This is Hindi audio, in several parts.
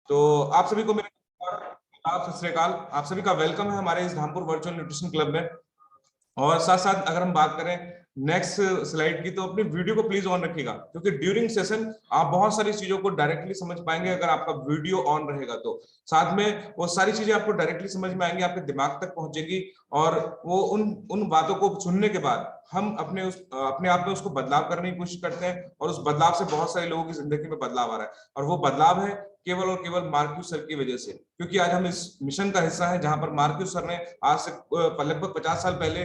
तो आप सभी को मेरे आप सत श्री अकाल। आप सभी का वेलकम है हमारे इस धामपुर वर्चुअल न्यूट्रिशन क्लब में। और साथ साथ अगर हम बात करें नेक्स्ट स्लाइड की, तो अपनी वीडियो को प्लीज ऑन रखिएगा, क्योंकि ड्यूरिंग सेशन आप बहुत सारी चीजों को डायरेक्टली समझ पाएंगे अगर आपका वीडियो ऑन रहेगा। तो साथ में वो सारी चीजें आपको डायरेक्टली समझ में आएंगी, आपके दिमाग तक पहुंचेगी, और वो उन उन बातों को सुनने के बाद हम अपने आप में उसको बदलाव करने की कोशिश करते हैं, और उस बदलाव से बहुत सारे लोगों की जिंदगी में बदलाव आ रहा है। और वो बदलाव है केवल और केवल मार्क्यूस सर की वजह से, क्योंकि आज हम इस मिशन का हिस्सा है जहां पर मार्क्यूस सर ने आज से लगभग 50 साल पहले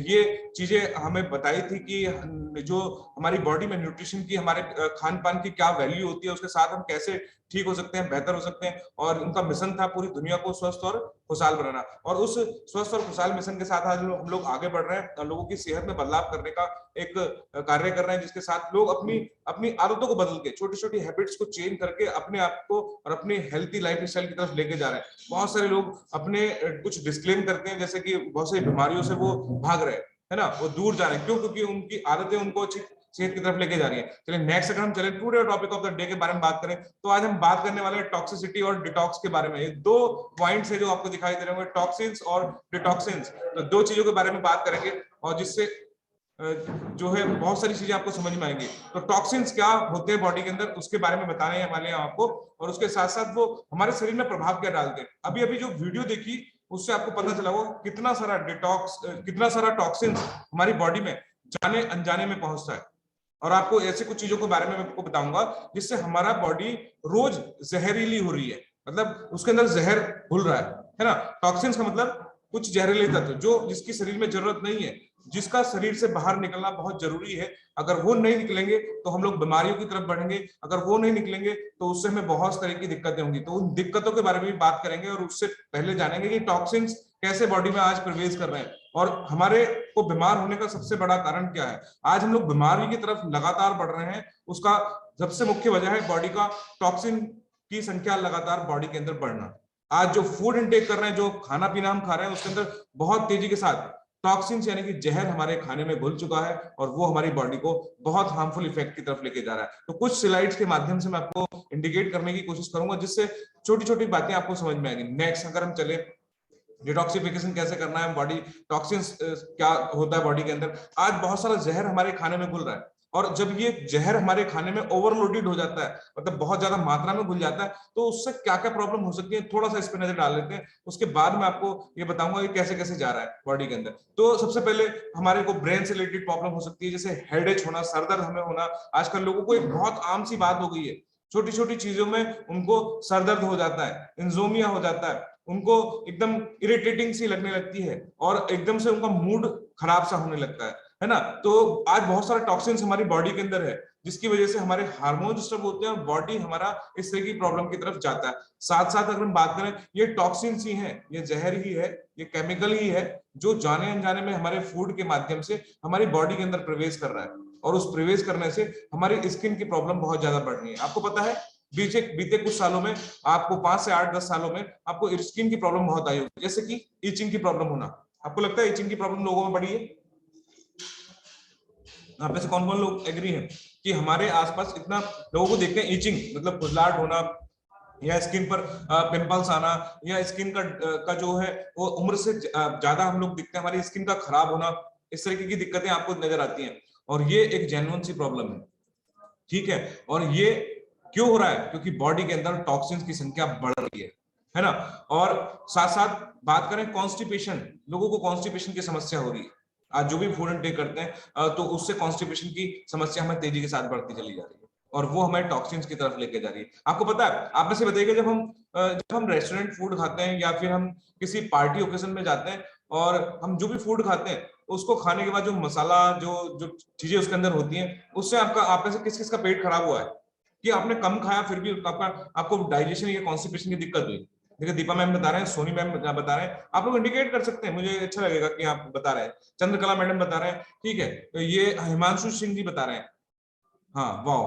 ये चीजें हमें बताई थी कि जो हमारी बॉडी में न्यूट्रिशन की, हमारे खान पान की क्या वैल्यू होती है, उसके साथ हम कैसे ठीक हो सकते हैं, बेहतर हो सकते हैं। और उनका मिशन था पूरी दुनिया को स्वस्थ और खुशहाल बनाना, और उस स्वस्थ और खुशहाल मिशन के साथ आज हम लोग आगे बढ़ रहे हैं, लोगों की सेहत में बदलाव करने का एक कार्य कर रहे हैं, जिसके साथ लोग अपनी अपनी आदतों को बदल के, छोटी छोटी हैबिट्स को चेंज करके अपने आप को और अपनी हेल्थी लाइफ स्टाइल की तरफ लेके जा रहे हैं। बहुत सारे लोग अपने कुछ डिस्क्लेम करते हैं, जैसे कि बहुत सारी बीमारियों से वो भाग रहे हैं, है ना, वो दूर जा रहे हैं। क्यों? क्योंकि उनकी आदतें उनको अच्छी सेहत की तरफ लेके जा रही है। चलिए नेक्स्ट, अगर हम चले today topic of the day के बारे में बात करें, तो आज हम बात करने वाले हैं टॉक्सिसिटी और डिटॉक्स के बारे में। ये दो पॉइंट्स है जो आपको दिखाई दे रहे होंगे, टॉक्सिन्स और डिटॉक्सिन्स। तो दो चीजों के बारे में बात करेंगे, और जिससे जो है बहुत सारी चीजें आपको समझ में आएंगी। तो टॉक्सिन्स क्या होते हैं बॉडी के अंदर, उसके बारे में बताने वाले हैं आपको, और उसके साथ साथ वो हमारे शरीर में प्रभाव क्या डालते हैं। अभी अभी जो वीडियो देखी उससे आपको पता चला वो कितना सारा डिटॉक्स, कितना सारा टॉक्सिन्स हमारी बॉडी में जाने अनजाने में पहुंचता है। और आपको ऐसे कुछ चीजों के बारे में आपको बताऊंगा जिससे हमारा बॉडी रोज जहरीली हो रही है, मतलब उसके अंदर जहर घुल रहा है ना। टॉक्सिन्स का मतलब कुछ जहरीले तत्व जो जिसकी शरीर में जरूरत नहीं है, जिसका शरीर से बाहर निकलना बहुत जरूरी है। अगर वो नहीं निकलेंगे तो हम लोग बीमारियों की तरफ बढ़ेंगे, अगर वो नहीं निकलेंगे तो उससे हमें बहुत तरह की दिक्कतें होंगी। तो उन दिक्कतों के बारे में भी बात करेंगे, और उससे पहले जानेंगे कि टॉक्सिन्स कैसे बॉडी में आज प्रवेश कर रहे हैं, और हमारे को बीमार होने का सबसे बड़ा कारण क्या है। आज हम लोग बीमारी की तरफ लगातार बढ़ रहे हैं, उसका सबसे मुख्य वजह है बॉडी का टॉक्सिन की संख्या लगातार बॉडी के अंदर बढ़ना। आज जो फूड इनटेक कर रहे हैं, जो खाना पीना हम खा रहे हैं, उसके अंदर बहुत तेजी के साथ टॉक्सिन्स यानी कि जहर हमारे खाने में घुल चुका है, और वो हमारी बॉडी को बहुत हार्मफुल इफेक्ट की तरफ लेके जा रहा है। तो कुछ स्लाइड्स के माध्यम से मैं आपको इंडिकेट करने की कोशिश करूंगा, जिससे छोटी छोटी बातें आपको समझ में आएंगी। नेक्स्ट, अगर हम चले डिटॉक्सिफिकेशन कैसे करना है, बॉडी टॉक्सिन्स क्या होता है बॉडी के अंदर। आज बहुत सारा जहर हमारे खाने में घुल रहा है, और जब ये जहर हमारे खाने में ओवरलोडेड हो जाता है, मतलब बहुत ज्यादा मात्रा में घुल जाता है, तो उससे क्या क्या प्रॉब्लम हो सकती है, थोड़ा सा इस पर नजर डाल लेते हैं। उसके बाद मैं आपको ये बताऊंगा कि कैसे कैसे जा रहा है बॉडी के अंदर। तो सबसे पहले हमारे को ब्रेन से रिलेटेड प्रॉब्लम हो सकती है, जैसे हेडेक होना, सरदर्द हमें होना। आजकल लोगों को एक बहुत आम सी बात हो गई है, छोटी छोटी चीजों में उनको सरदर्द हो जाता है, इंजोमिया हो जाता है, उनको एकदम इरिटेटिंग सी लगने लगती है, और एकदम से उनका मूड खराब सा होने लगता है ना। तो आज बहुत सारा टॉक्सिन्स हमारी बॉडी के अंदर है, जिसकी वजह से हमारे हार्मोन डिस्टर्ब होते हैं, और बॉडी हमारा इस तरह की प्रॉब्लम की तरफ जाता है। साथ साथ अगर हम बात करें, ये टॉक्सिन्स ही हैं, ये जहर ही है, ये केमिकल ही है, जो जाने अनजाने में हमारे फूड के माध्यम से हमारी बॉडी के अंदर प्रवेश कर रहा है, और उस प्रवेश करने से हमारी स्किन की प्रॉब्लम बहुत ज्यादा बढ़ रही है। आपको पता है बीते कुछ सालों में, आपको 5 से 8-10 सालों में आपको स्किन की प्रॉब्लम बहुत आई होगी, जैसे कि इचिंग की प्रॉब्लम होना। आपको लगता है इचिंग की प्रॉब्लम लोगों में बढ़ी है? आप में से कौन कौन लोग एग्री हैं कि हमारे आसपास इतना लोगों को देखते हैं इचिंग मतलब खुजलाहट होना, या स्किन पर पिंपल्स आना, या स्किन का जो है वो उम्र से ज्यादा हम लोग दिखते हैं, हमारी स्किन का खराब होना, इस तरीके की दिक्कतें आपको नजर आती हैं। और ये एक जेन्युइन सी प्रॉब्लम है, ठीक है। और ये क्यों हो रहा है? क्योंकि बॉडी के अंदर टॉक्सिन्स की संख्या बढ़ रही है ना। और साथ साथ बात करें कॉन्स्टिपेशन, लोगों को कॉन्स्टिपेशन की समस्या हो रही है। आज जो भी फूड इनटेक करते हैं तो उससे कॉन्स्टिपेशन की समस्या हमें तेजी के साथ बढ़ती चली जा रही है, और वो हमें टॉक्सिन्स की तरफ लेके जा रही है। आपको पता है, आप में से बताइएगा, जब हम रेस्टोरेंट फूड खाते हैं, या फिर हम किसी पार्टी ओकेजन में जाते हैं, और हम जो भी फूड खाते हैं उसको खाने के बाद जो मसाला, जो जो चीजें उसके अंदर होती हैं, उससे आप में से किस किस का पेट खराब हुआ है, कि आपने कम खाया फिर भी आपको डाइजेशन या कॉन्स्टिपेशन की दिक्कत हुई। देखिए दीपा मैम बता रहे हैं, सोनी मैम बता रहे हैं, आप लोग इंडिकेट कर सकते हैं, मुझे अच्छा लगेगा कि आप बता रहे हैं। चंद्रकला मैडम बता रहे हैं, ठीक है। तो ये हिमांशु सिंह जी बता रहे हैं, हाँ वाह।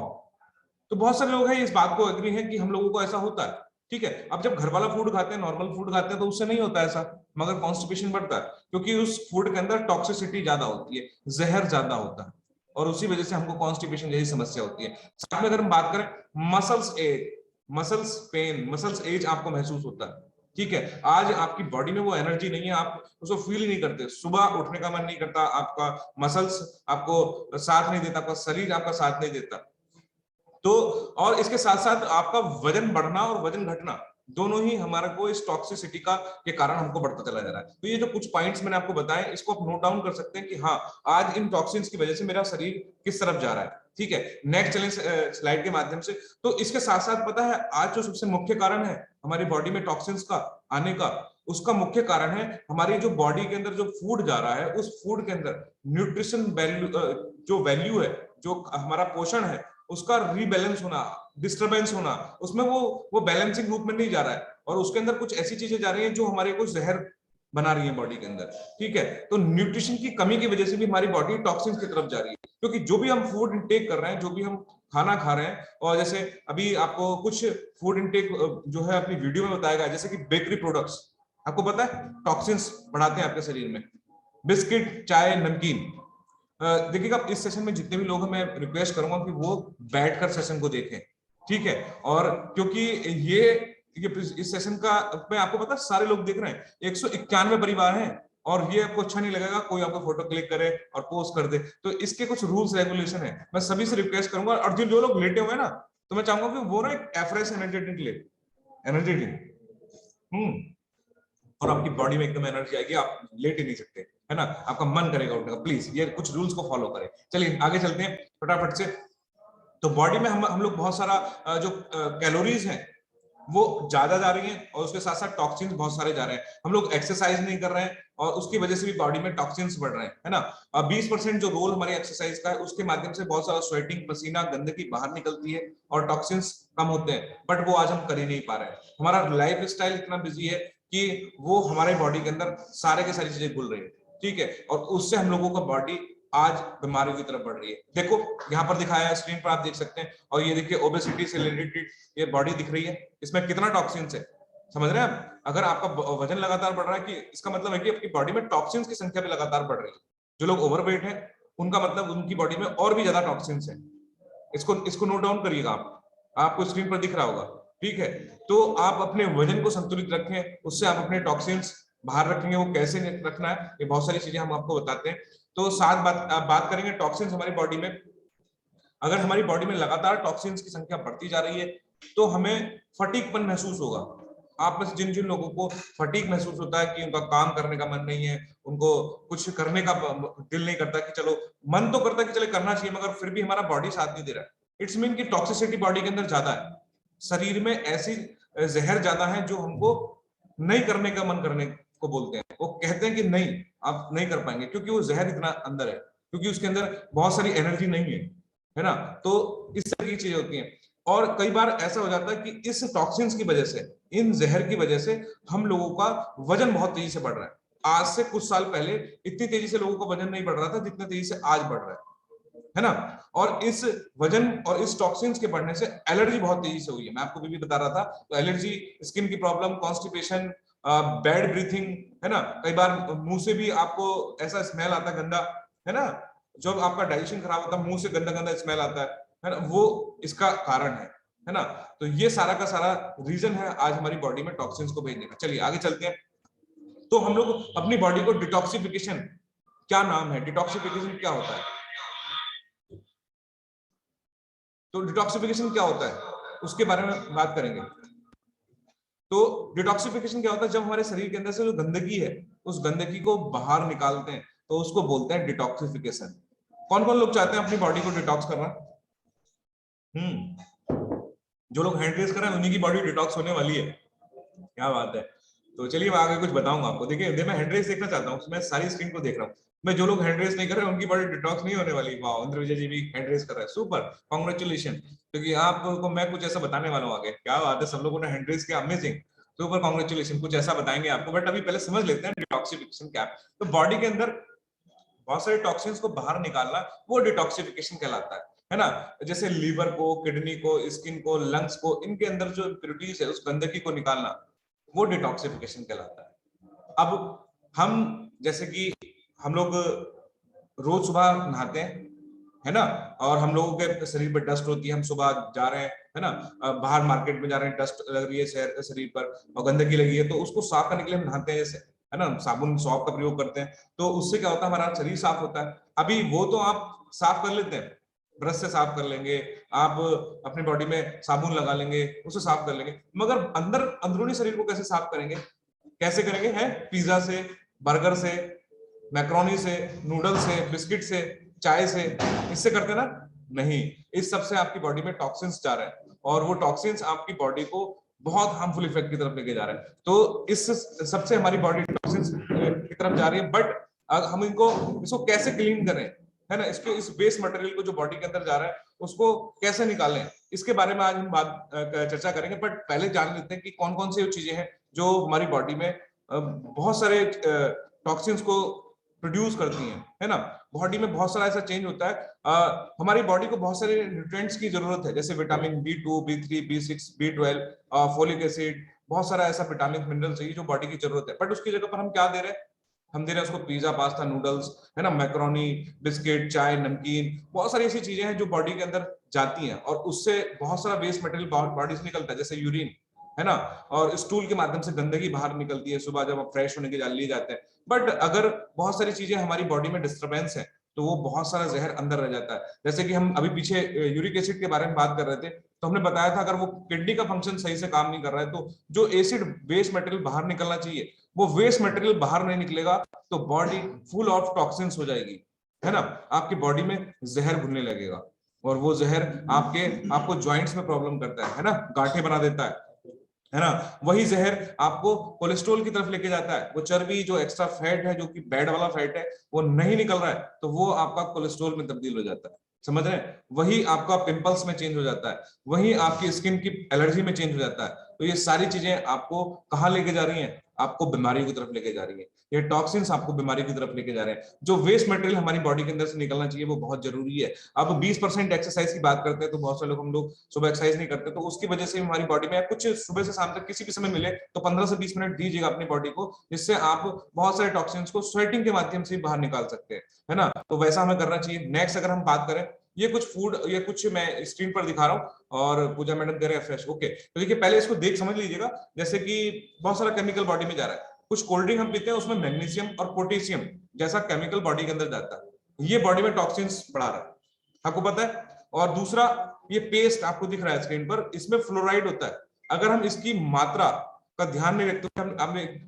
तो बहुत सारे लोग हैं इस बात को एग्री हैं कि हम लोगों को ऐसा होता है, ठीक है। अब जब घर वाला फूड खाते हैं, नॉर्मल फूड खाते हैं, तो उससे नहीं होता ऐसा, मगर कॉन्स्टिपेशन बढ़ता है, क्योंकि उस फूड के अंदर टॉक्सिसिटी ज्यादा होती है, जहर ज्यादा होता है, और उसी वजह से हमको कॉन्स्टिपेशन जैसी समस्या होती है। साथ में अगर हम बात करें मसल्स एक, मसल्स पेन, मसल्स एज आपको महसूस होता है, ठीक है। आज आपकी बॉडी में वो एनर्जी नहीं है, आप उसको फील ही नहीं करते, सुबह उठने का मन नहीं करता, आपका मसल्स आपको साथ नहीं देता, आपका शरीर आपका साथ नहीं देता। तो और इसके साथ साथ आपका वजन बढ़ना और वजन घटना दोनों ही हमारा को इस टॉक्सिसिटी का के कारण हमको बढ़ता चला जा रहा है। तो ये जो कुछ पॉइंट्स मैंने आपको बताए, इसको आप नोट डाउन कर सकते हैं कि हाँ, आज इन टॉक्सिन्स की वजह से मेरा शरीर किस तरफ जा रहा है, ठीक है। नेक्स्ट चलें स्लाइड के माध्यम से। तो इसके साथ साथ पता है आज जो सबसे मुख्य कारण है हमारी बॉडी में टॉक्सिन्स का आने का, उसका मुख्य कारण है हमारी जो बॉडी के अंदर जो फूड जा रहा है, उस फूड के अंदर न्यूट्रिशन वैल्यू, जो वैल्यू है, जो हमारा पोषण है, उसका रीबैलेंस होना, डिस्टरबेंस होना, उसमें वो बैलेंसिंग रूप में नहीं जा रहा है, और उसके अंदर कुछ ऐसी चीजें जा रही हैं जो हमारे को जहर बना रही है बॉडी के अंदर, ठीक है। तो न्यूट्रिशन की कमी की वजह से भी हमारी बॉडी टॉक्सिन्स की तरफ जा रही है, क्योंकि जो भी हम फूड इंटेक कर रहे हैं, जो भी हम खाना खा रहे हैं, और जैसे अभी आपको कुछ फूड इंटेक जो है अपनी वीडियो में बताया गया, जैसे कि बेकरी प्रोडक्ट्स, आपको पता है टॉक्सिन्स बढ़ाते हैं आपके शरीर में। बिस्किट, चाय, नमकीन, देखिएगा इस सेशन में जितने भी लोग हैं, मैं रिक्वेस्ट करूंगा कि वो बैठकर सेशन को देखें, ठीक है। और क्योंकि ये इस सेशन का मैं आपको पता सारे लोग देख रहे हैं, 191 परिवार हैं, और ये आपको अच्छा नहीं लगेगा कोई आपको फोटो क्लिक करे और पोस्ट कर दे। तो इसके कुछ रूल्स रेगुलेशन है, मैं सभी से रिक्वेस्ट करूंगा। और जो लोग लेटे हुए हैं ना, तो मैं चाहूंगा कि वो ना एक एफ्रेश एनर्जेटिक ले, एनर्जेटिक और आपकी बॉडी में एकदम एनर्जी आएगी, आप लेट ही नहीं सकते, है ना, आपका मन करेगा उठने का। प्लीज ये कुछ रूल्स को फॉलो करें। चलिए आगे चलते हैं फटाफट से। तो बॉडी में हम लोग बहुत सारा जो कैलोरीज हैं वो ज्यादा जा रही हैं, और उसके साथ साथ टॉक्सिन्स बहुत सारे जा रहे हैं। हम लोग एक्सरसाइज नहीं कर रहे हैं, और उसकी वजह से भी बॉडी में टॉक्सिन्स बढ़ रहे हैं, है ना। 20% जो रोल हमारी एक्सरसाइज का है, उसके माध्यम से बहुत सारा स्वेटिंग, पसीना, गंदगी बाहर निकलती है और टॉक्सिन्स कम होते हैं, बट वो आज हम कर ही नहीं पा रहे हैं। हमारा लाइफ स्टाइल इतना बिजी है कि वो हमारे बॉडी के अंदर सारे के सारी चीजें घुल रही है, ठीक है, और उससे हम लोगों का बॉडी आज बीमारियों की तरफ बढ़ रही है। देखो यहाँ पर दिखाया है स्क्रीन पर, आप देख सकते हैं, और ये देखिए ओबेसिटी से रिलेटेड ये बॉडी दिख रही है, इसमें कितना टॉक्सिन्स है, समझ रहे हैं आप। अगर आपका वजन लगातार बढ़ रहा है, कि इसका मतलब है कि आपकी बॉडी में टॉक्सिन्स की संख्या भी लगातार बढ़ रही है। जो लोग ओवरवेट है, उनका मतलब उनकी बॉडी में और भी ज्यादा टॉक्सिन्स है। इसको नोट डाउन करिएगा, आपको स्क्रीन पर दिख रहा होगा, ठीक है। तो आप अपने वजन को संतुलित रखें, उससे आप अपने टॉक्सिन्स बाहर रखेंगे। वो कैसे रखना है, ये बहुत सारी चीजें हम आपको बताते हैं। तो साथ बात करेंगे टॉक्सिन्स हमारी बॉडी में। अगर हमारी बॉडी में लगातार टॉक्सिन्स की संख्या बढ़ती जा रही है, तो हमें फटीगपन महसूस होगा। आप में से जिन जिन लोगों को फटीग महसूस होता है, कि उनका काम करने का मन नहीं है, उनको कुछ करने का दिल नहीं करता, कि चलो मन तो करता है कि चले करना चाहिए, मगर फिर भी हमारा बॉडी साथ नहीं दे रहा है, इट्स मीन कि टॉक्सिसिटी बॉडी के अंदर ज्यादा है, शरीर में ऐसी जहर ज्यादा है जो हमको नहीं करने का मन करने को बोलते हैं। वो कहते हैं कि नहीं, आप नहीं कर पाएंगे, क्योंकि वो जहर इतना अंदर है, क्योंकि उसके अंदर बहुत सारी एनर्जी नहीं है ना। तो इस तरह की चीजें होती हैं, और कई बार ऐसा हो जाता है कि इस टॉक्सिन्स की वजह से, इन जहर की वजह से हम लोगों का वजन बहुत तेजी से बढ़ रहा है। आज से कुछ साल पहले इतनी तेजी से लोगों का वजन नहीं बढ़ रहा था जितनी तेजी से आज बढ़ रहा है ना। और इस वजन और इस टॉक्सिन्स के बढ़ने से एलर्जी बहुत तेजी से हुई है, मैं आपको भी बता रहा था। तो एलर्जी, स्किन की प्रॉब्लम, कॉन्स्टिपेशन, बैड ब्रीथिंग, है ना, कई बार मुंह से भी आपको ऐसा स्मेल आता है गंदा, है ना, जब आपका डाइजेशन खराब होता है मुंह से गंदा गंदा स्मेल आता है ना, वो इसका कारण है ना। तो ये सारा का सारा रीजन है आज हमारी बॉडी में टॉक्सिन्स को भेजने का। चलिए आगे चलते हैं। तो हम लोग अपनी बॉडी को डिटॉक्सिफिकेशन, क्या नाम है, डिटॉक्सिफिकेशन क्या होता है, तो डिटॉक्सिफिकेशन क्या होता है उसके बारे में बात करेंगे। तो डिटॉक्सिफिकेशन क्या होता है, जब हमारे शरीर के अंदर से जो गंदगी है, उस गंदगी को बाहर निकालते हैं, तो उसको बोलते हैं डिटॉक्सिफिकेशन। कौन कौन लोग चाहते हैं अपनी बॉडी को डिटॉक्स करना? जो लोग हैंड रेज कर रहे हैं उन्हीं की बॉडी डिटॉक्स होने वाली है, क्या बात है। तो चलिए मैं आगे कुछ बताऊंगा आपको। देखिए मैं हैंड रेस देखना चाहता हूँ, मैं सारी स्क्रीन को देख रहा हूँ। मैं जो लोग हैंड रेस नहीं कर रहे हैं उनकी बॉडी डिटॉक्स नहीं होने वाली। वाह, इंद्र विजय जी भी हैंड रेस कर रहे हैं, सुपर, कांग्रेचुलेशन। क्योंकि आपको मैं कुछ ऐसा बताने वाला हूँ आगे, क्या बात है, सब लोगों ने हैंड रेस किया, अमेजिंग, सुपर, कांग्रेचुलेशन। कुछ ऐसा बताएंगे आपको, बट अभी पहले समझ लेते हैं डिटॉक्सिफिकेशन क्या है। तो बॉडी के अंदर बहुत सारे टॉक्सिन्स को बाहर निकालना, वो डिटॉक्सिफिकेशन कहलाता है ना। जैसे लीवर को, किडनी को, स्किन को, लंग्स को, इनके अंदर जो इम्प्योरिटीज है, उस गंदगी को निकालना, वो डिटॉक्सिफिकेशन कहलाता है। अब हम जैसे कि हम लोग रोज सुबह नहाते हैं, है ना। और हम लोगों के शरीर पे डस्ट होती है, हम सुबह जा रहे हैं, है ना, बाहर मार्केट में जा रहे हैं, डस्ट लग रही है शरीर पर और गंदगी लगी है, तो उसको साफ करने के लिए हम नहाते हैं जैसे, है ना, साबुन सॉप का प्रयोग करते हैं, तो उससे क्या होता है, हमारा शरीर साफ होता है। अभी वो तो आप साफ कर लेते हैं, ब्रश से साफ कर लेंगे, आप अपनी बॉडी में साबुन लगा लेंगे, उसे साफ कर लेंगे, मगर अंदर अंदरूनी शरीर को कैसे साफ करेंगे, कैसे करेंगे, है पिज्जा से, बर्गर से, मैक्रोनी से, नूडल से, बिस्किट से, चाय से, इससे करते ना, नहीं, इस सबसे आपकी बॉडी में टॉक्सिन्स जा रहे हैं और वो टॉक्सिन्स आपकी बॉडी को बहुत हार्मफुल इफेक्ट की तरफ लेके जा रहे हैं। तो इस सबसे हमारी बॉडी टॉक्सिन्स की तरफ जा रही है, बट हम इसको कैसे क्लीन करें, है ना, इसके इस वेस्ट मटेरियल को जो बॉडी के अंदर जा रहा है उसको कैसे निकालें, इसके बारे में आज हम चर्चा करेंगे। बट पहले जान लेते हैं कि कौन कौन सी चीजें हैं जो हमारी बॉडी में बहुत सारे टॉक्सिन्स को प्रोड्यूस करती हैं, है ना। बॉडी में बहुत सारा ऐसा चेंज होता है, हमारी बॉडी को बहुत सारे न्यूट्रिएंट्स की जरूरत है, जैसे vitamin B2, B3, B6, B12, folic acid, बहुत सारा ऐसा विटामिन मिनरल चाहिए जो बॉडी की जरूरत है। बट उसकी जगह पर हम क्या दे रहे हैं, हम दे रहे हैं उसको पिज्जा, पास्ता, नूडल्स, है ना, मैक्रोनी, बिस्किट, चाय, नमकीन, बहुत सारी ऐसी चीजें हैं जो बॉडी के अंदर जाती हैं और उससे बहुत सारा वेस्ट मटेरियल बॉडी से निकलता है, जैसे यूरिन, है ना, और स्टूल के माध्यम से गंदगी बाहर निकलती है सुबह जब हम फ्रेश होने के लिए जाते हैं। बट अगर बहुत सारी चीजें हमारी बॉडी में डिस्टर्बेंस है तो वो बहुत सारा जहर अंदर रह जाता है। जैसे कि हम अभी पीछे यूरिक एसिड के बारे में बात कर रहे थे, तो हमने बताया था अगर वो किडनी का फंक्शन सही से काम नहीं कर रहा है तो जो एसिड वेस्ट मटेरियल बाहर निकलना चाहिए वो वेस्ट मटेरियल बाहर नहीं निकलेगा, तो बॉडी फुल ऑफ टॉक्सिन्स हो जाएगी, है ना, आपकी बॉडी में जहर घुलने लगेगा और वो जहर आपको ज्वाइंट्स में प्रॉब्लम करता है ना, गांठें बना देता है ना। वही जहर आपको कोलेस्ट्रॉल की तरफ लेके जाता है, वो चर्बी जो एक्स्ट्रा फैट है, जो कि बैड वाला फैट है, वो नहीं निकल रहा है तो वो आपका कोलेस्ट्रॉल में तब्दील हो जाता है, समझ रहे हैं। वही आपका पिंपल्स में चेंज हो जाता है, वही आपकी स्किन की एलर्जी में चेंज हो जाता है। तो ये सारी चीजें आपको कहाँ लेके जा रही हैं, आपको बीमारी की तरफ लेके जा रही है। ये टॉक्सिन्स आपको बीमारी की तरफ लेके जा रहे हैं। जो वेस्ट मटेरियल हमारी बॉडी के अंदर से निकलना चाहिए वो बहुत जरूरी है। अब 20% एक्सरसाइज की बात करते हैं तो बहुत सारे लोग, हम लोग सुबह एक्सरसाइज नहीं करते, तो उसकी वजह से हमारी बॉडी में कुछ सुबह से शाम तक किसी भी समय मिले तो 15 से 20 मिनट दीजिएगा अपनी बॉडी को, जिससे आप बहुत सारे टॉक्सिन्स को स्वेटिंग के माध्यम से बाहर निकाल सकते हैं, है ना। तो वैसा हमें करना चाहिए। नेक्स्ट अगर हम बात करें, ये कुछ फूड, ये कुछ मैं स्क्रीन पर दिखा रहा हूँ और पूजा मैडम कह रहे हैं फ्रेश, ओके, तो देखिए पहले इसको देख समझ लीजिएगा। जैसे कि बहुत सारा केमिकल बॉडी में जा रहा है, कुछ कोल्ड ड्रिंक हम पीते हैं उसमें मैग्नीशियम और पोटेशियम जैसा केमिकल बॉडी के अंदर जाता है, ये बॉडी में टॉक्सिन्स बढ़ा रहा है, आपको पता है। और दूसरा, ये पेस्ट आपको दिख रहा है स्क्रीन पर, इसमें फ्लोराइड होता है। अगर हम इसकी मात्रा का ध्यान नहीं रखते,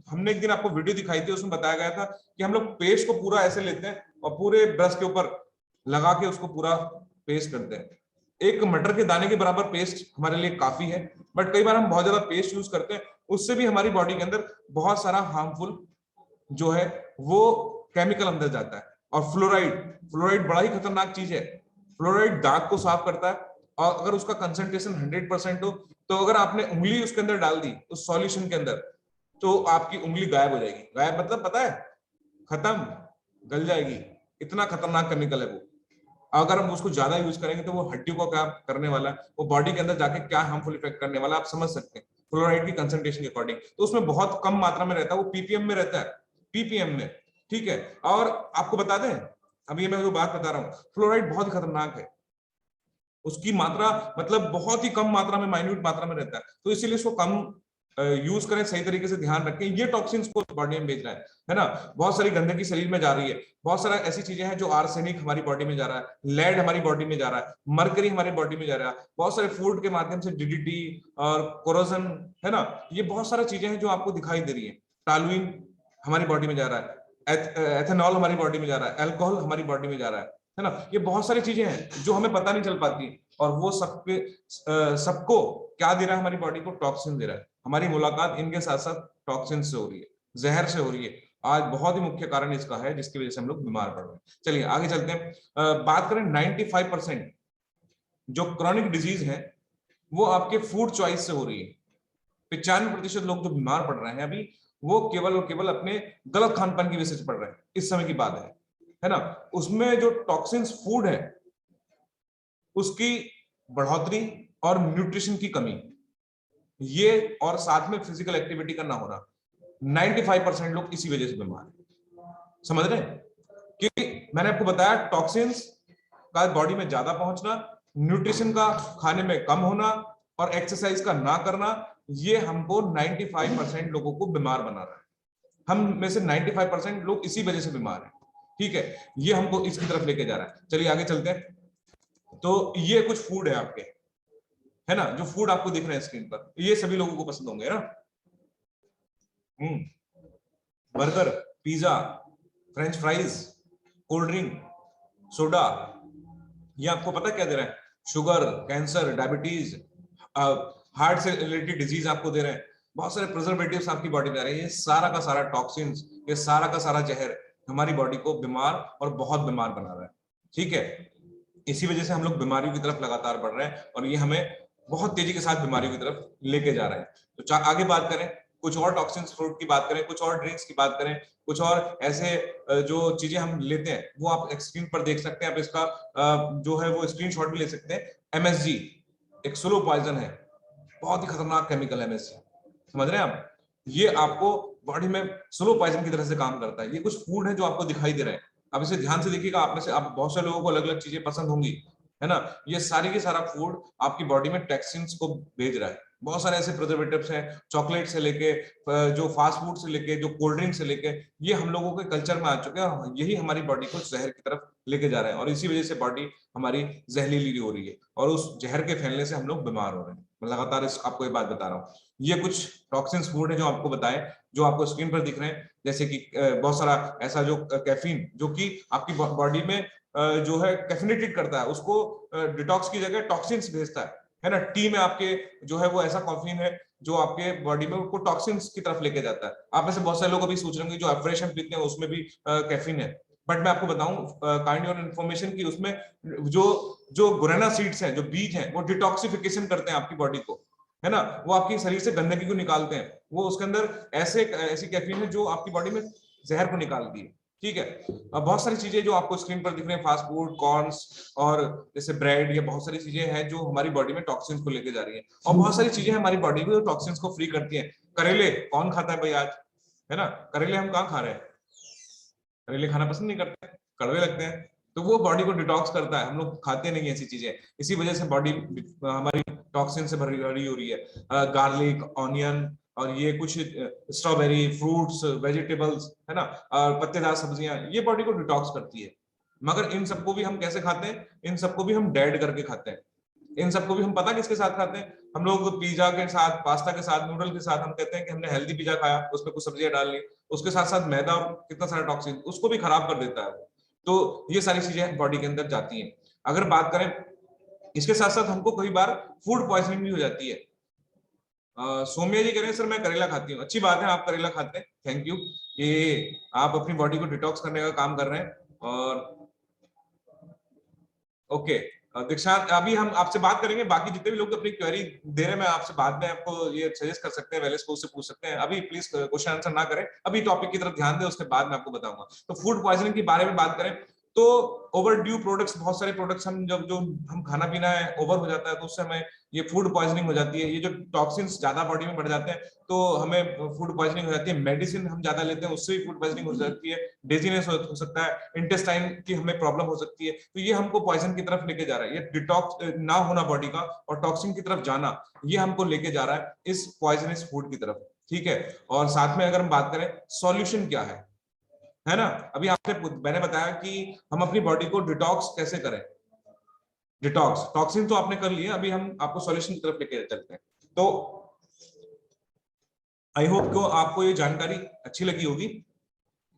हमने एक दिन आपको वीडियो दिखाई थी, उसमें बताया गया था कि हम लोग पेस्ट को पूरा ऐसे लेते हैं और पूरे ब्रश के ऊपर लगा के उसको पूरा पेस्ट करते हैं। एक मटर के दाने के बराबर पेस्ट हमारे लिए काफी है, बट कई बार हम बहुत ज्यादा पेस्ट यूज करते हैं, उससे भी हमारी बॉडी के अंदर बहुत सारा हार्मफुल जो है वो केमिकल अंदर जाता है। और फ्लोराइड बड़ा ही खतरनाक चीज है। फ्लोराइड दांत को साफ करता है और अगर उसका कंसंट्रेशन 100% हो तो अगर आपने उंगली उसके अंदर डाल दी उस सॉल्यूशन के अंदर तो आपकी उंगली गायब हो जाएगी। गायब मतलब पता है, खत्म, गल जाएगी, इतना खतरनाक केमिकल है वो। अगर हम उसको ज्यादा यूज करेंगे तो वो हड्डियों को क्या करने वाला है, वो बॉडी के अंदर जाके क्या हार्मफुल इफेक्ट करने वाला है, आप समझ सकते हैं फ्लोराइड की कंसंट्रेशन के अकॉर्डिंग। तो उसमें बहुत कम मात्रा में रहता है, वो पीपीएम में रहता है, पीपीएम में, ठीक है। और आपको बता दें, अभी मैं जो बात बता रहा हूँ, फ्लोराइड बहुत खतरनाक है, उसकी मात्रा मतलब बहुत ही कम मात्रा में, माइन्यूट मात्रा में रहता है, तो इसीलिए इसको कम यूज करें, सही तरीके से ध्यान रखें। ये टॉक्सिन्स को बॉडी में भेज रहा है ना। बहुत सारी गंदगी शरीर में जा रही है, बहुत सारा ऐसी चीजें हैं जो आर्सेनिक हमारी बॉडी में जा रहा है, लेड हमारी बॉडी में जा रहा है, मरकरी हमारी बॉडी में जा रहा है, बहुत सारे फूड के माध्यम से डीडीटी और कोरोजन, है ना, ये बहुत सारी चीजें हैं जो आपको दिखाई दे रही है। टालुइन हमारी बॉडी में जा रहा है, एथेनॉल हमारी बॉडी में जा रहा है, अल्कोहल हमारी बॉडी में जा रहा है ना। ये बहुत सारी चीजें हैं जो हमें पता नहीं चल पाती और वो सबको क्या दे रहा है, हमारी बॉडी को टॉक्सिन दे रहा है। हमारी मुलाकात इनके साथ साथ टॉक्सिन से हो रही है, जहर से हो रही है। आज बहुत ही मुख्य कारण इसका है जिसकी वजह से हम लोग बीमार पड़ रहे हैं। चलिए आगे चलते हैं। बात करें 95% जो क्रॉनिक डिजीज है वो आपके फूड चॉइस से हो रही है। 95% लोग जो बीमार पड़ रहे हैं अभी, वो केवल और केवल अपने गलत खान पान की वजह से पड़ रहे हैं। इस समय की बात है ना। उसमें जो टॉक्सिन्स फूड है उसकी बढ़ोतरी और न्यूट्रिशन की कमी, ये और साथ में फिजिकल एक्टिविटी का ना होना, 95% लोग इसी वजह से बीमार हैं। समझ रहे हैं कि मैंने आपको बताया टॉक्सिन्स का बॉडी में ज्यादा पहुंचना, न्यूट्रिशन का खाने में कम होना और एक्सरसाइज का ना करना, ये हमको 95% लोगों को बीमार बना रहा है। हम में से 95% लोग इसी वजह से बीमार हैं। ठीक है, ये हमको इसकी तरफ लेके जा रहा है। चलिए आगे चलते हैं। तो ये कुछ फूड है आपके, है ना, जो फूड आपको दिख रहे हैं स्क्रीन पर, ये सभी लोगों को पसंद होंगे ना। Burger, pizza, French fries, cold drink, soda, ये आपको पता क्या दे रहा है? शुगर, कैंसर, डायबिटीज, हार्ट से रिलेटेड डिजीज आपको दे रहे हैं। बहुत सारे प्रिजर्वेटिव्स आपकी बॉडी में आ रहे हैं। ये सारा का सारा टॉक्सिन्स, ये सारा का सारा जहर हमारी बॉडी को बीमार और बहुत बीमार बना रहा है। ठीक है, इसी वजह से हम लोग बीमारियों की तरफ लगातार बढ़ रहे हैं और ये हमें बहुत तेजी के साथ बीमारियों की तरफ लेके जा रहे हैं। तो आगे बात करें, कुछ और टॉक्सिन्स फ्रूट की बात करें, कुछ और ड्रिंक्स की बात करें, कुछ और ऐसे जो चीजें हम लेते हैं वो आप स्क्रीन पर देख सकते हैं। आप इसका जो है वो स्क्रीनशॉट भी ले सकते हैं। MSG एक स्लो पॉइजन है, बहुत ही खतरनाक केमिकल है MSG, समझ रहे हैं आप? ये आपको बॉडी में स्लो पॉइजन की तरह से काम करता है। ये कुछ फूड है जो आपको दिखाई दे रहे हैं, आप इसे ध्यान से देखिएगा। आप में से आप बहुत सारे लोगों को अलग अलग चीजें पसंद होंगी, है ना। ये सारी की सारा फूड आपकी बॉडी में टॉक्सिन्स को भेज रहा है। बहुत सारे ऐसे प्रिजर्वेटिव्स हैं, चॉकलेट से लेके जो फास्ट फूड से लेके जो कोल्ड ड्रिंक से लेके, ये हम लोगों के कल्चर में आ चुके हैं। यही हमारी बॉडी को जहर की तरफ लेके जा रहे हैं और इसी वजह से बॉडी हमारी जहरीली हो रही है और उस जहर के फैलने से हम लोग बीमार हो रहे हैं। मैं लगातार आपको ये बात बता रहा हूँ। ये कुछ टॉक्सिन्स फूड है जो आपको बताएं, जो आपको स्क्रीन पर दिख रहे हैं। जैसे कि बहुत सारा ऐसा जो कैफीन, जो कि आपकी बॉडी में जो है कैफिनेटेड करता है, उसको डिटॉक्स की जगह टॉक्सिन्स भेजता है ना। टी में आपके जो है वो ऐसा कॉफीन है जो आपके बॉडी में को टॉक्सिन्स की तरफ लेके जाता है। आप में से बहुत सारे लोग अभी सोच रहे होंगे जो एफ्रेशन पीते हैं उसमें भी कैफीन है, बट मैं आपको बताऊं काइंड ऑफ इन्फॉर्मेशन की, उसमें जो जो गुरेना सीड्स हैं, जो बीज हैं, वो डिटॉक्सिफिकेशन करते हैं आपकी बॉडी को, है ना। वो आपकी शरीर से गंदगी को निकालते हैं। वो उसके अंदर ऐसी कैफीन है जो आपकी बॉडी में जहर को निकालती है। ठीक है, अब बहुत सारी चीजें जो आपको स्क्रीन पर दिख रही हैं, फास्ट फूड, कॉर्न्स और जैसे ब्रेड, ये बहुत सारी चीजें हैं जो हमारी बॉडी में टॉक्सिन्स को लेके जा रही है। और बहुत सारी चीजें हमारी बॉडी में टॉक्सिन्स को फ्री करती हैं। करेले कौन खाता है भाई आज, है ना। करेले हम कहाँ खा रहे हैं? करेले खाना पसंद नहीं करते, कड़वे लगते हैं, तो वो बॉडी को डिटॉक्स करता है। हम लोग खाते नहीं ऐसी चीजें, इसी वजह से बॉडी हमारी टॉक्सिन से भरी हुई है। गार्लिक, ऑनियन और ये कुछ स्ट्रॉबेरी, फ्रूट्स, वेजिटेबल्स, है ना, और पत्तेदार सब्जियां, ये बॉडी को डिटॉक्स करती है। मगर इन सबको भी हम कैसे खाते हैं? इन सबको भी हम डेड करके खाते हैं। इन सबको भी हम पता किसके साथ खाते हैं? हम लोग पिज्जा के साथ, पास्ता के साथ, नूडल के साथ हम कहते हैं कि हमने हेल्दी पिज्जा खाया, उसमें कुछ सब्जियां डाल ली, उसके साथ साथ मैदा और कितना सारा टॉक्सिन, उसको भी खराब कर देता है। तो ये सारी चीजें बॉडी के अंदर जाती हैं। अगर बात करें इसके साथ साथ हमको कई बार फूड पॉइजनिंग भी हो जाती है। सौम्या जी कह रहे हैं सर मैं करेला खाती हूँ। अच्छी बात है, आप करेला खाते हैं, थैंक यू। ये आप अपनी बॉडी को डिटॉक्स करने का काम कर रहे हैं। और ओके दीक्षांत, अभी हम आपसे बात करेंगे। बाकी जितने भी लोग अपनी क्वेरी दे रहे हैं, मैं आपसे बाद में आपको ये सजेस्ट कर सकते हैं, वेलेस को उससे पूछ सकते हैं। अभी प्लीज क्वेश्चन आंसर ना करें, अभी टॉपिक की तरफ ध्यान दें, उसके बाद मैं आपको बताऊंगा। तो फूड पॉइजनिंग के बारे में बात करें तो ओवर ड्यू प्रोडक्ट्स, बहुत सारे प्रोडक्ट्स हम जब जो हम खाना पीना है ओवर हो जाता है, तो उससे हमें ये फूड पॉइजनिंग हो जाती है। ये जो टॉक्सिन्स ज्यादा बॉडी में बढ़ जाते हैं तो हमें फूड पॉइजनिंग हो जाती है। मेडिसिन हम ज्यादा लेते हैं, उससे भी फूड पॉइजनिंग हो सकती है। डिजीनेस हो सकता है, इंटेस्टाइन की हमें प्रॉब्लम हो सकती है। तो ये हमको पॉइजन की तरफ लेके जा रहा है। ये डिटॉक्स ना होना बॉडी का और टॉक्सिन की तरफ जाना, ये हमको लेके जा रहा है इस पॉइजनस फूड की तरफ। ठीक है, और साथ में अगर हम बात करें सॉल्यूशन क्या है ना। अभी आपने मैंने बताया कि हम अपनी बॉडी को डिटॉक्स कैसे करें। डिटॉक्स टॉक्सिन तो आपने कर लिया, अभी हम आपको सॉल्यूशन की तरफ लेके चलते हैं। तो आई होप को आपको ये जानकारी अच्छी लगी होगी।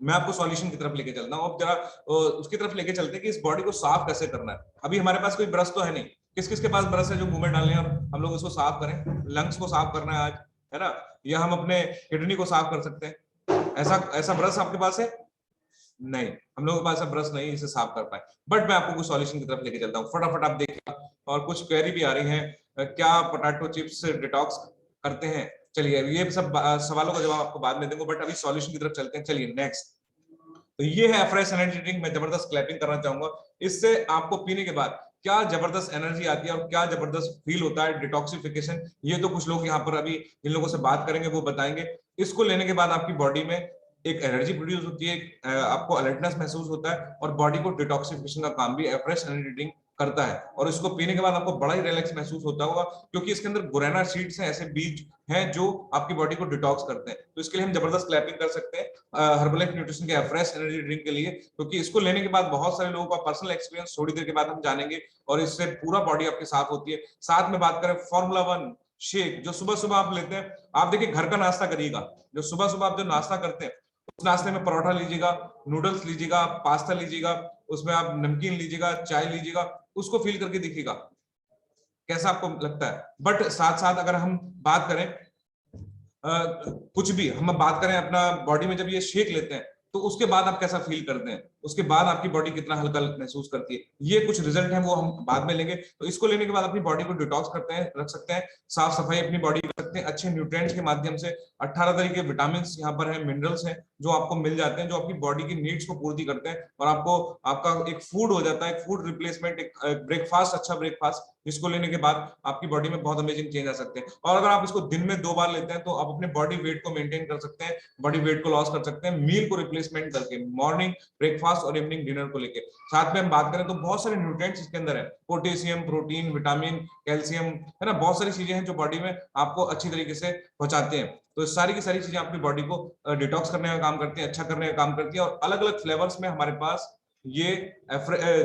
मैं आपको सॉल्यूशन की तरफ लेके चलता हूँ। अब जरा उसकी तरफ लेके चलते हैं कि इस बॉडी को साफ कैसे करना है। अभी हमारे पास कोई ब्रश तो है नहीं, किस किस के पास ब्रश है जो मुंह में डालने और हम लोग इसको साफ करें? लंग्स को साफ करना है आज, है ना, या हम अपने किडनी को साफ कर सकते हैं। ऐसा ऐसा ब्रश आपके पास है? नहीं, हम लोगों के पास ब्रश नहीं इसे साफ कर पाए। बट मैं आपको कुछ सॉल्यूशन की तरफ लेके चलता हूँ, फटाफट आप देखिए। और कुछ क्वेरी भी आ रही है, क्या पोटैटो चिप्स डिटॉक्स करते हैं? चलिए ये सब सवालों का जवाब आपको बाद में दूंगा, बट अभी सॉल्यूशन की तरफ चलते हैं। चलिए नेक्स्ट, तो ये है फ्रेश एनर्जी ड्रिंक। मैं जबरदस्त क्लैपिंग करना चाहूंगा। इससे आपको पीने के बाद क्या जबरदस्त एनर्जी आती है और क्या जबरदस्त फील होता है, डिटॉक्सिफिकेशन, ये तो कुछ लोग यहाँ पर अभी जिन लोगों से बात करेंगे वो बताएंगे। इसको लेने के बाद आपकी बॉडी में एक एनर्जी प्रोड्यूस होती है, आपको अलर्टनेस महसूस होता है, और बॉडी को डिटॉक्सिफिकेशन का काम भी फ्रेश एनर्जी ड्रिंक करता है। और इसको पीने के बाद आपको बड़ा ही रिलैक्स महसूस होता होगा, क्योंकि इसके अंदर गुरेना सीड्स हैं, ऐसे बीज हैं जो आपकी बॉडी को डिटॉक्स करते हैं। तो इसके लिए हम जबरदस्त क्लैपिंग कर सकते हैं हर्बलाइफ न्यूट्रिशन के फ्रेश एनर्जी ड्रिंक के लिए, क्योंकि इसको लेने के बाद बहुत सारे लोगों का पर्सनल एक्सपीरियंस थोड़ी देर के बाद हम जानेंगे, और इससे पूरा बॉडी आपकी साफ होती है। साथ में बात करें फॉर्मूला 1 शेक, जो सुबह सुबह आप लेते हैं, आप देखिए घर का नाश्ता करिएगा, जो सुबह सुबह आप जो नाश्ता करते हैं, उस नाश्ते में परोठा लीजिएगा, नूडल्स लीजिएगा, पास्ता लीजिएगा, उसमें आप नमकीन लीजिएगा, चाय लीजिएगा, उसको फील करके देखिएगा कैसा आपको लगता है। बट साथ साथ अगर हम बात करें कुछ भी हम बात करें अपना बॉडी में, जब ये शेक लेते हैं तो उसके बाद आप कैसा फील करते हैं, उसके बाद आपकी बॉडी कितना हल्का महसूस करती है, ये कुछ रिजल्ट हैं वो हम बाद में लेंगे। तो इसको लेने के बाद अपनी बॉडी को डिटॉक्स करते हैं, रख सकते हैं, साफ सफाई अपनी बॉडी कर सकते हैं अच्छे न्यूट्रिएंट्स के माध्यम से। 18 तरह के विटामिन यहाँ पर है, मिनरल्स हैं जो आपको मिल जाते हैं, जो आपकी बॉडी की नीड्स को पूर्ति करते हैं, और आपको आपका एक फूड हो जाता है, एक फूड रिप्लेसमेंट, एक ब्रेकफास्ट, अच्छा ब्रेकफास्ट, जिसको लेने के बाद आपकी बॉडी में बहुत अमेजिंग चेंज आ सकते हैं। और अगर आप इसको दिन में 2 बार लेते हैं तो आप अपने बॉडी वेट को मेंटेन कर सकते हैं, बॉडी वेट को लॉस कर सकते हैं, मील को रिप्लेसमेंट करके, मॉर्निंग ब्रेकफास्ट और इवनिंग डिनर को लेके। साथ में हम बात करें तो बहुत सारे न्यूट्रिएंट्स इसके अंदर है, पोटेशियम, प्रोटीन, विटामिन, कैल्शियम, है ना, बहुत सारी चीजें हैं जो बॉडी में आपको अच्छी तरीके से पहुंचाते हैं। तो सारी की सारी चीजें अपनी बॉडी को डिटॉक्स करने का काम करती है, अच्छा करने का काम करती है। और अलग अलग फ्लेवर्स में हमारे पास ये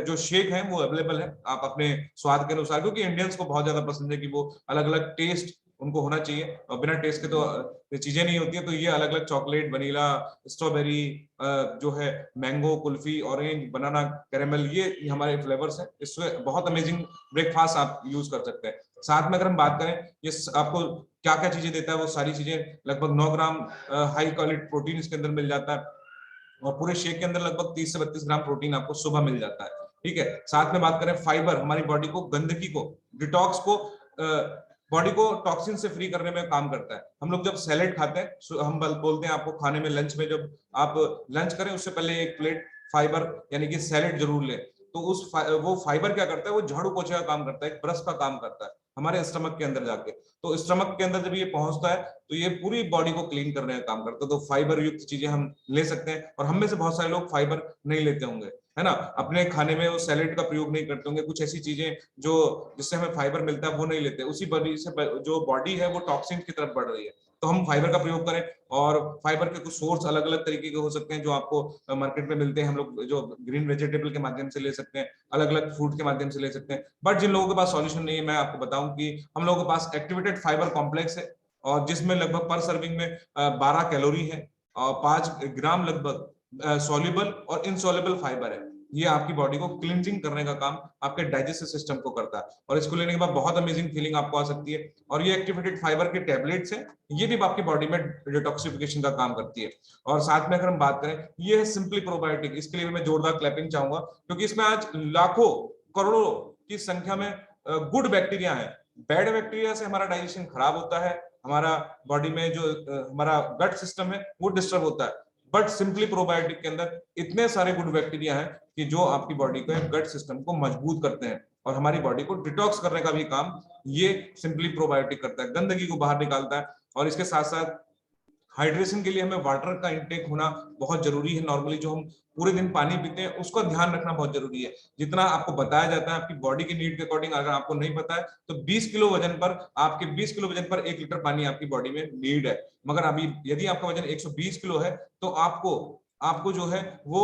जो शेक है वो अवेलेबल है, आप अपने स्वाद के अनुसार, क्योंकि इंडियंस को बहुत ज्यादा पसंद है कि वो अलग अलग टेस्ट उनको होना चाहिए, और बिना टेस्ट के तो चीजें नहीं होती है। तो ये अलग अलग चॉकलेट, वनीला, स्ट्रॉबेरी, जो है मैंगो, कुल्फी, ऑरेंज, बनाना, कैरेमल, ये हमारे फ्लेवर्स हैं। इसमें बहुत अमेजिंग ब्रेकफास्ट आप यूज कर सकते हैं। साथ में अगर हम बात करें ये आपको क्या क्या चीजें देता है, वो सारी चीजें लगभग 9 ग्राम हाई क्वालिटी प्रोटीन इसके अंदर मिल जाता है, और पूरे शेक के अंदर लगभग 30 से 32 ग्राम प्रोटीन आपको सुबह मिल जाता है। ठीक है, साथ में बात करें फाइबर, हमारी बॉडी को, गंदगी को, डिटॉक्स को, बॉडी को टॉक्सिन से फ्री करने में काम करता है। हम लोग जब सैलेड खाते हैं, हम बोलते हैं आपको खाने में, लंच में जब आप लंच करें उससे पहले एक प्लेट फाइबर यानी कि सैलेड जरूर ले। तो वो फाइबर क्या करता है, वो झाड़ू पोछे का काम करता है, एक ब्रश का काम करता है हमारे स्टमक के अंदर जाके। तो स्टमक के अंदर जब ये पहुंचता है तो ये पूरी बॉडी को क्लीन करने का काम करता है। तो फाइबर युक्त चीजें हम ले सकते हैं, और हम में से बहुत सारे लोग फाइबर नहीं लेते होंगे, है ना, अपने खाने में वो सैलेड का प्रयोग नहीं करते होंगे, कुछ ऐसी चीजें जो जिससे हमें फाइबर मिलता है वो नहीं लेते, उसी बॉडी से जो बॉडी है वो टॉक्सिन की तरफ बढ़ रही है। तो हम फाइबर का प्रयोग करें, और फाइबर के कुछ सोर्स अलग अलग तरीके के हो सकते हैं जो आपको मार्केट में मिलते हैं, हम लोग जो ग्रीन वेजिटेबल के माध्यम से ले सकते हैं, अलग अलग फूड के माध्यम से ले सकते हैं। बट जिन लोगों के पास सॉल्यूशन नहीं है, मैं आपको बताऊं कि हम लोगों के पास एक्टिवेटेड फाइबर कॉम्प्लेक्स है, और जिसमें लगभग पर सर्विंग में 12 कैलोरी है, और 5 ग्राम लगभग सॉल्युबल और इनसॉल्युबल फाइबर है। ये आपकी बॉडी को क्लींजिंग करने का काम आपके डाइजेस्टिव सिस्टम को करता है, और इसको लेने के बाद बहुत अमेजिंग फीलिंग आपको आ सकती है। और ये एक्टिवेटेड फाइबर के टैबलेट्स हैं, ये भी आपकी बॉडी में डिटॉक्सिफिकेशन का काम करती है। और साथ में अगर हम बात करें, ये है सिंपली प्रोबायोटिक, इसके लिए मैं जोरदार क्लैपिंग चाहूंगा, क्योंकि इसमें आज लाखों करोड़ों की संख्या में गुड बैक्टीरिया है। बैड बैक्टीरिया से हमारा डाइजेशन खराब होता है, हमारा बॉडी में जो हमारा गट सिस्टम है वो डिस्टर्ब होता है। बट सिंपली प्रोबायोटिक के अंदर इतने सारे गुड बैक्टीरिया हैं कि जो आपकी बॉडी को, गट सिस्टम को मजबूत करते हैं, और हमारी बॉडी को डिटॉक्स करने का भी काम ये सिंपली प्रोबायोटिक करता है, गंदगी को बाहर निकालता है। और इसके साथ साथ हाइड्रेशन के लिए हमें वाटर का इंटेक होना बहुत जरूरी है। नॉर्मली जो हम पूरे दिन पानी पीते हैं उसका ध्यान रखना बहुत जरूरी है। जितना आपको बताया जाता है आपकी बॉडी की नीड के अकॉर्डिंग, अगर आपको नहीं पता है तो 20 किलो वजन पर, आपके 20 किलो वजन पर 1 लीटर पानी आपकी बॉडी में नीड है। मगर अभी यदि आपका वजन 120 किलो है तो आपको जो है वो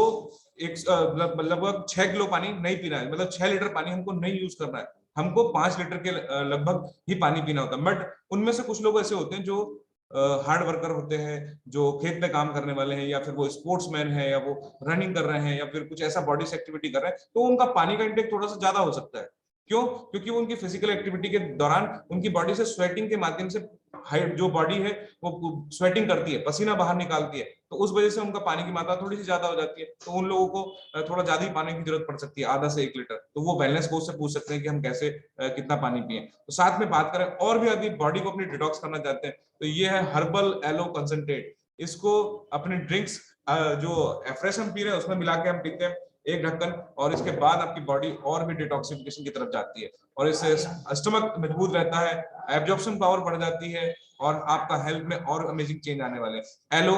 लगभग 6 किलो पानी नहीं पीना है, मतलब 6 लीटर पानी हमको नहीं यूज करना है, हमको 5 लीटर के लगभग ही पानी पीना होता है। बट उनमें से कुछ लोग ऐसे होते हैं जो हार्ड वर्कर होते हैं, जो खेत में काम करने वाले हैं, या फिर वो स्पोर्ट्समैन है, या वो रनिंग कर रहे हैं, या फिर कुछ ऐसा बॉडी से एक्टिविटी कर रहे हैं, तो उनका पानी का इंटेक थोड़ा सा ज्यादा हो सकता है। क्यों? क्योंकि वो उनकी फिजिकल एक्टिविटी के दौरान उनकी बॉडी से स्वेटिंग के माध्यम से जो बॉडी है वो स्वेटिंग करती है, पसीना बाहर निकालती है, तो उस वजह से उनका पानी की मात्रा थोड़ी सी ज्यादा हो जाती है। तो उन लोगों को थोड़ा ज्यादा ही पानी की जरूरत पड़ सकती है, आधा से 1 लीटर। तो वो वेलनेस कोच से पूछ सकते हैं कि हम कैसे कितना पानी पिए। तो साथ में बात करें, और भी अभी बॉडी को अपनी डिटॉक्स करना चाहते हैं तो ये है हर्बल एलो कंसंट्रेट। इसको अपने ड्रिंक्स जो एफ्रेश हम पी रहे हैं उसमें मिला के हम पीते हैं 1 ढक्कन, और इसके बाद आपकी बॉडी और भी डिटॉक्सिफिकेशन की तरफ जाती है, और इससे स्टमक मजबूत रहता है, एब्जॉर्प्शन पावर बढ़ जाती है, और आपका हेल्थ में और अमेजिंग चेंज आने वाले हैं। एलो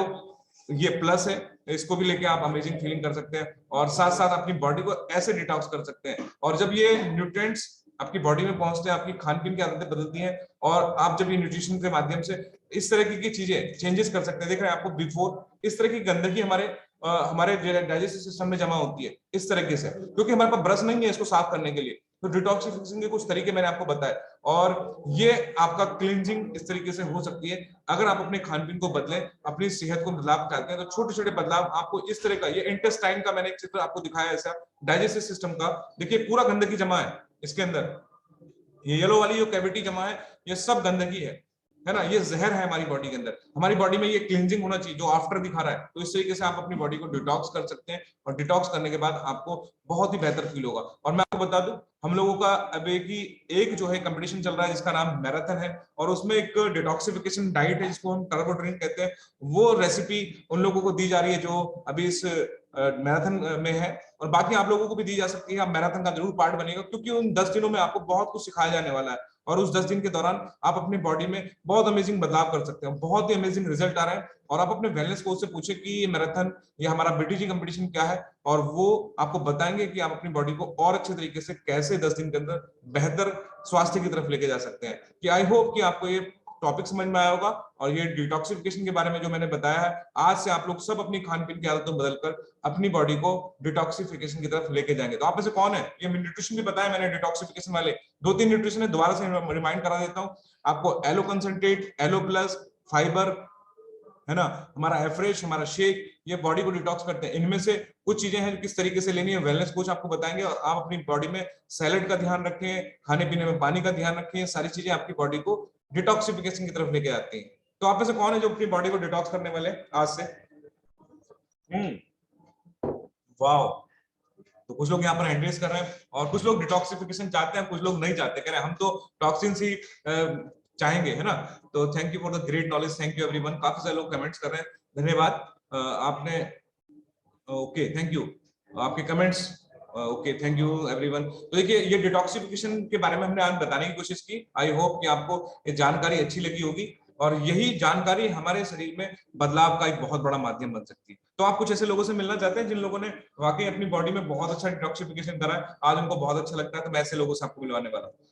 ये प्लस है, इसको भी लेके आप अमेजिंग फीलिंग कर सकते हैं और साथ साथ अपनी बॉडी को ऐसे डिटॉक्स कर सकते हैं। और जब ये न्यूट्रिएंट्स आपकी बॉडी में पहुंचते हैं, आपकी खान पीन की आदतें बदलती हैं और आप जब ये न्यूट्रिशन के माध्यम से इस तरह की चीजें चेंजेस कर सकते हैं। देख रहे हैं आपको बिफोर इस तरह की गंदगी हमारे डाइजेस्टिव सिस्टम में जमा होती है इस तरीके से, क्योंकि हमारे पास ब्रश नहीं है इसको साफ करने के लिए। तो डिटॉक्सिफिकेशन के कुछ तरीके मैंने आपको बताए और ये आपका क्लींजिंग इस तरीके से हो सकती है अगर आप अपने खान पीन को बदलें, अपनी सेहत को बदलाव चाहते हैं। तो छोटे छोटे बदलाव आपको इस तरह का, ये इंटेस्टाइन का मैंने एक चित्र आपको दिखाया ऐसा डाइजेस्टिव सिस्टम का, देखिए पूरा गंदगी जमा है इसके अंदर, ये येलो वाली जो कैविटी जमा है ये सब गंदगी है ना, ये जहर है हमारी बॉडी के अंदर। हमारी बॉडी में ये क्लींजिंग होना चाहिए जो आफ्टर दिखा रहा है। तो इस तरीके से आप अपनी बॉडी को डिटॉक्स कर सकते हैं और डिटॉक्स करने के बाद आपको बहुत ही बेहतर फील होगा। और मैं आपको बता दूं, हम लोगों का अब एक जो है कंपटीशन चल रहा है जिसका नाम मैराथन है और उसमें एक डिटॉक्सिफिकेशन डाइट है जिसको हम टर्बो ड्रिंक कहते हैं। वो रेसिपी उन लोगों को दी जा रही है जो अभी इस मैराथन में है और बाकी आप लोगों को भी दी जा सकती है। आप मैराथन का जरूर पार्ट बनेगा क्योंकि उन 10 दिनों में आपको बहुत कुछ सिखाया जाने वाला है और उस 10 दिन के दौरान आप अपनी बॉडी में बहुत अमेजिंग बदलाव कर सकते हैं, बहुत ही अमेजिंग रिजल्ट आ रहा है। और आप अपने वेलनेस कोच से पूछे कि ये मैराथन, ये हमारा बीटीजी कंपटीशन क्या है, और वो आपको बताएंगे कि आप अपनी बॉडी को और अच्छे तरीके से कैसे 10 दिन के अंदर बेहतर स्वास्थ्य की तरफ लेके जा सकते हैं। कि आई होप कि आपको ये टॉपिक समझ में आया होगा और ये डिटॉक्सिफिकेशन के बारे में जो मैंने बताया है, आज से आप लोग सब अपनी खान पीन की आदतों बदलकर अपनी बॉडी को डिटॉक्सिफिकेशन की तरफ लेके जाएंगे। तो आप में से कौन है, ये न्यूट्रिशन भी बताया मैंने डिटॉक्सिफिकेशन वाले 2-3 न्यूट्रिशन है, दोबारा से रिमाइंड करा देता हूं आपको। Aloe concentrate, aloe plus, fibre है ना, हमारा एफ्रेश, हमारा शेक, ये बॉडी को डिटॉक्स करते हैं। इनमें से कुछ चीजें हैं जो किस तरीके से लेनी है वेलनेस कोच आपको बताएंगे और आप अपनी बॉडी में सैलेड का ध्यान रखें, खाने पीने में पानी का ध्यान रखें, सारी चीजें आपकी बॉडी को डिटॉक्सिफिकेशन की तरफ लेके आती हैं। तो आप में से कौन है जो अपनी बॉडी को डिटॉक्स करने वाले आज से? वाओ, तो कुछ लोग यहाँ पर एंड्रेस कर रहे हैं और कुछ लोग डिटॉक्सिफिकेशन चाहते हैं, कुछ लोग नहीं चाहते, कह रहे हैं हम तो टॉक्सिन्स ही चाहेंगे, है ना। तो thank you for the great knowledge, thank you everyone. काफी सारे लोग कमेंट्स कर रहे हैं, धन्यवाद। आपने ओके, थैंक यू आपके comments, okay thank you everyone. तो देखिए ये डिटॉक्सिफिकेशन के बारे में हमने आज बताने की कोशिश की। आई होप कि आपको ये जानकारी अच्छी लगी होगी और यही जानकारी हमारे शरीर में बदलाव का एक बहुत बड़ा माध्यम बन सकती है। तो आप कुछ ऐसे लोगों से मिलना चाहते हैं जिन लोगों ने वाकई अपनी बॉडी में बहुत अच्छा डिटॉक्सिफिकेशन करा है, आज उनको बहुत अच्छा लगता है, तो मैं ऐसे लोगों से आपको मिलवाने वाला हूँ।